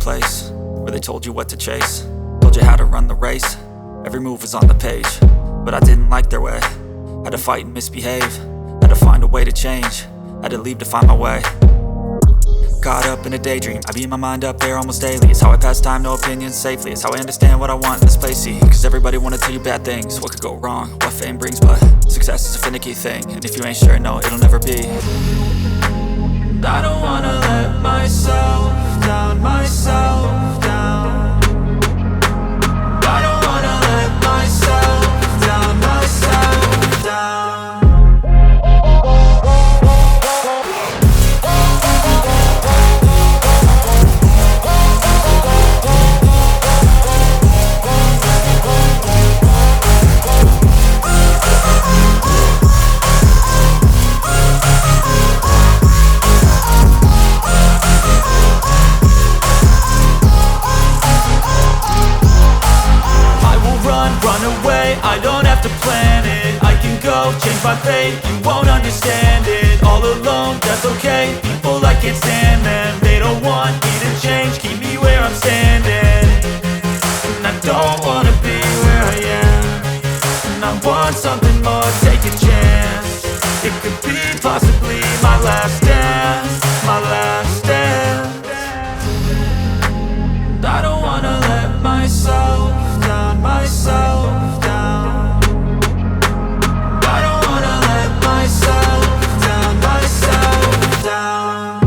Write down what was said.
place where they told you what to chase, told you how to run the race. Every move was on the page, but I didn't like their way. Had to fight and misbehave, had to find a way to change, had to leave to find my way. Caught up in a daydream, I beat my mind up there almost daily. It's how I pass time, no opinions safely. It's how I understand what I want in this place, see. Cause everybody wanna tell you bad things, what could go wrong, what fame brings. But success is a finicky thing, and if you ain't sure, no, it'll never be. I don't wanna let myself down, myself down. I don't wanna let myself down, myself down. Run away, I don't have to plan it. I can go, change my fate, you won't understand it. All alone, that's okay, people I can't stand them. They don't want me to change, keep me where I'm standing. And I don't wanna be where I am, and I want something more, take a chance. It could be possibly my last dance, my last dance. I don't wanna let myself down, myself down. I don't wanna let myself down, myself down.